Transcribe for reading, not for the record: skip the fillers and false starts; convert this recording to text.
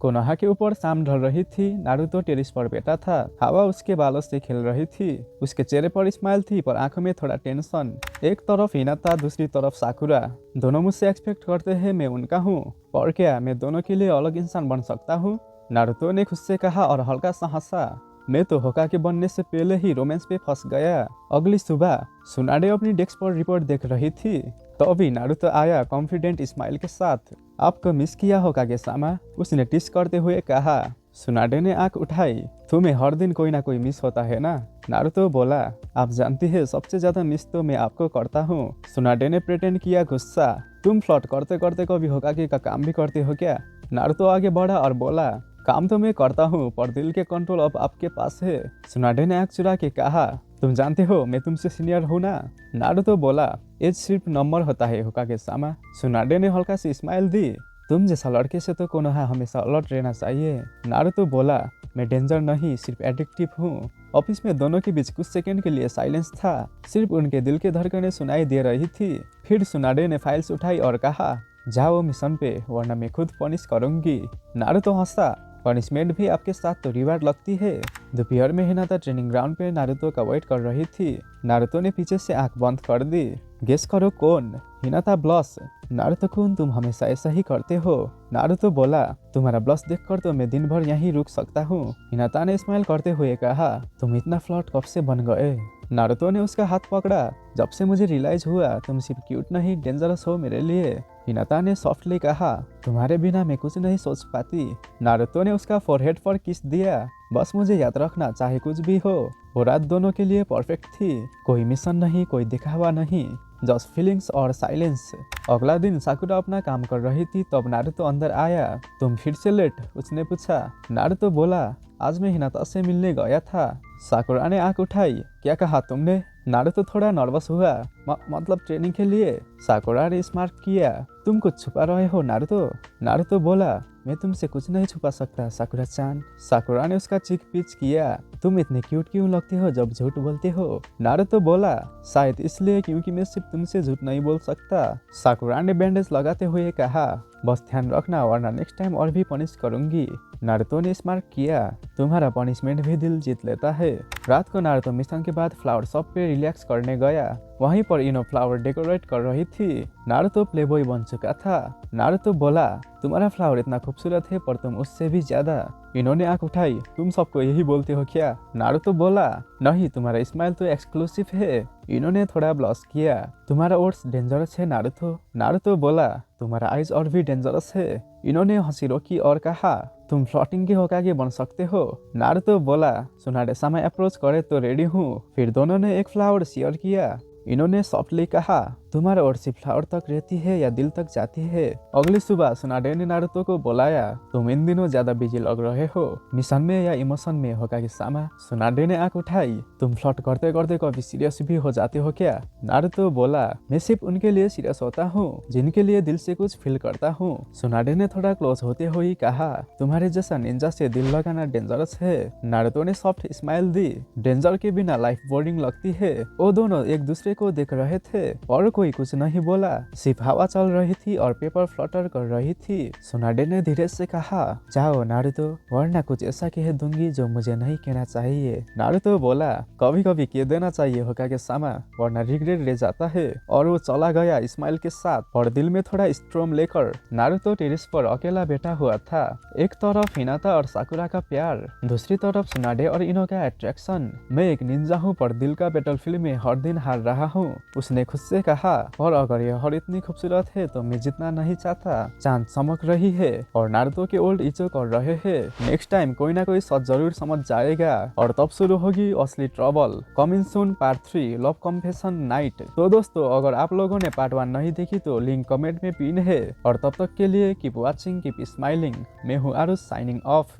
Konoha के ऊपर शाम ढल रही थी। नारुतो टेरिस पर बैठा था। हवा उसके बालों से खेल रही थी। उसके चेहरे पर स्माइल थी पर आंखों में थोड़ा टेंशन। एक तरफ हिनाता, दूसरी तरफ साकुरा। दोनों मुझसे एक्सपेक्ट करते हैं मैं उनका हूँ, पर क्या मैं दोनों के लिए अलग इंसान बन सकता हूँ? नारुतो ने खुद से कहा और हल्का सा हंसा। मैं तो होकागे बनने से पहले ही रोमांस पे फंस गया। अगली सुबह सुनाडे अपनी डेस्क पर रिपोर्ट देख रही थी। तो अभी नारुतो आया कॉन्फिडेंट स्माइल के साथ। आपको मिस किया होकागे सामा, उसने टिस करते हुए कहा। सुनाडे ने आंख उठाई। तुम्हें हर दिन कोई ना कोई मिस होता है ना? नारुतो बोला। आप जानती है सबसे ज्यादा मिस तो मैं आपको करता हूँ। सुनाडे ने प्रेटेंड किया गुस्सा। तुम फ्लर्ट करते करते कभी होकागे का काम भी करते हो क्या? नारुतो आगे बढ़ा और बोला, काम तो मैं करता हूँ पर दिल के कंट्रोल अब आपके पास है। सुनाडे ने आंख चुरा के कहा, तुम जानते हो मैं तुमसे सीनियर हूँ ना? नारुतो बोला, एज सिर्फ नंबर होता है होकागे सामा। सुनाडे ने हल्का सी स्माइल दी। तुम जैसा लड़के से तो कोनोहा हमेशा अलर्ट रहना चाहिए। नारुतो बोला, मैं डेंजर नहीं सिर्फ एडिक्टिव हूँ। ऑफिस में दोनों के बीच कुछ सेकंड के लिए साइलेंस था। सिर्फ उनके दिल के धड़कनें सुनाई दे रही थी। फिर सुनाडे ने फाइल्स उठाई और कहा, जाओ मिशन पे वरना मैं खुद पनिश करूंगी। नारुतो हंसा, पनिशमेंट भी आपके साथ तो रिवार्ड लगती है। दोपहर में हिनाता ट्रेनिंग ग्राउंड पे नारुतो का वेट कर रही थी। नारुतो ने पीछे से आंख बंद कर दी। गेस करो कौन? हिनाता ब्लश। नारुतो कुन तुम हमेशा ऐसा ही करते हो। नारुतो बोला, तुम्हारा ब्लश देखकर तो मैं दिन भर यहीं रुक सकता हूँ। हिनाता ने स्माइल करते हुए कहा, तुम इतना फ्लर्ट कब से बन गए? नारुतो ने उसका हाथ पकड़ा। जब से मुझे रियलाइज हुआ तुम सिर्फ क्यूट नहीं डेंजरस हो मेरे लिए। हिनाता ने सॉफ्टली कहा, तुम्हारे बिना मैं कुछ नहीं सोच पाती। नारुतो ने उसका फोरहेड पर किस दिया। बस मुझे याद रखना चाहे कुछ भी हो, वो रात दोनों के लिए परफेक्ट थी। कोई मिशन नहीं, कोई दिखावा नहीं, जस्ट फीलिंग्स और साइलेंस। अगला दिन साकुरा अपना काम कर रही थी तब नारुतो अंदर आया। तुम फिर से लेट? उसने पूछा। नारुतो बोला, आज मैं हिनाता से मिलने गया था। साकुरा ने आंख उठाई। क्या कहा तुमने? नारुतो थोड़ा नर्वस हुआ। मतलब ट्रेनिंग के लिए। साकुरा ने स्मार्ट किया। तुम कुछ छुपा रहे हो नारुतो? नारुतो बोला, मैं तुमसे कुछ नहीं छुपा सकता साकुरा चान। साकुरा ने उसका चीक पिच किया। तुम इतने क्यूट क्यों लगते हो जब झूठ बोलते हो? नारुतो बोला, शायद इसलिए क्योंकि मैं सिर्फ तुमसे झूठ नहीं बोल सकता। साकुरा ने बैंडेज लगाते हुए कहा, बस ध्यान रखना वरना नेक्स्ट टाइम और भी पनिश करूंगी। नारुतो ने स्मार्ट किया। तुम्हारा पनिशमेंट भी दिल जीत लेता है। रात को नारुतो मिशन के बाद फ्लावर शॉप पे रिलैक्स करने गया। वहीं पर इनो फ्लावर डेकोरेट कर रही थी। नारुतो प्लेबॉय बन चुका था। नारुतो बोला, तुम्हारा फ्लावर इतना खूबसूरत है पर तुम उससे भी ज्यादा। इन्होंने आंख उठाई। तुम सबको यही बोलते हो क्या? नारुतो बोला, नहीं तुम्हारा स्माइल तो एक्सक्लूसिव है। इन्होंने थोड़ा ब्लश किया। तुम्हारा ओट्स डेंजरस है नारुतो। नारुतो बोला, तुम्हारा आइज और भी डेंजरस है। इन्होंने हंसी रोकी और कहा, तुम फ्लर्टिंग के होकागे बन सकते हो। नारुतो बोला, सुनाडे सामा अप्रोच करे तो रेडी हूँ। फिर दोनों ने एक फ्लावर शेयर किया। इन्होंने सॉफ्टली कहा, तुम्हारा ओर सिर्फ फ्लावर तक रहती है या दिल तक जाती है? अगली सुबह सुनाडे ने नारुतो को बुलाया। तुम इन दिनों ज्यादा बिजी लग रहे हो, मिशन में या इमोशन में होकागे सामा? सुनाडे ने आंख उठाई। तुम फ्लर्ट करते करते कभी सीरियस भी हो जाते हो क्या? नारुतो बोला, मैं सिर्फ उनके लिए सीरियस होता हूँ जिनके लिए दिल से कुछ फील करता हूँ। सुनाडे ने थोड़ा क्लोज होते हुए कहा, तुम्हारे जैसा निंजा से दिल लगाना डेंजरस है। नारुतो ने सॉफ्ट स्माइल दी। डेंजर के बिना लाइफ बोरिंग लगती है। वो दोनों एक दूसरे को देख रहे थे और कोई कुछ नहीं बोला। सिर्फ हवा चल रही थी और पेपर फ्लटर कर रही थी। सुनाडे ने धीरे से कहा, जाओ नारुतो वरना कुछ ऐसा कह दूंगी जो मुझे नहीं कहना चाहिए। नारुतो बोला, कभी कभी कह देना चाहिए होकागे सामा वरना रिग्रेट रह जाता है। और वो चला गया स्माइल के साथ और दिल में थोड़ा स्ट्रोम लेकर। नारुतो टेरिस पर अकेला बैठा हुआ था। एक तरफ हिनाता और साकुरा का प्यार, दूसरी तरफ सुनाडे और इनो का अट्रैक्शन। मैं एक निंजा हूँ पर दिल का बैटलफील्ड में हर दिन हार रहा हूँ, उसने खुद से कहा। और अगर यह हर इतनी खूबसूरत है तो मैं जितना नहीं चाहता। चांद चमक रही है और नारुतो के ओल्ड इचो कर रहे हैं। नेक्स्ट टाइम कोई ना कोई सच जरूर समझ जाएगा और तब शुरू होगी असली trouble. Coming soon part 3 love confession night. तो दोस्तों अगर आप लोगों ने पार्ट 1 नहीं देखी तो लिंक कमेंट में पिन है। और तब तक के लिए कीप वॉचिंग, कीप स्माइलिंग। मैं हूँ आरुष साइनिंग ऑफ।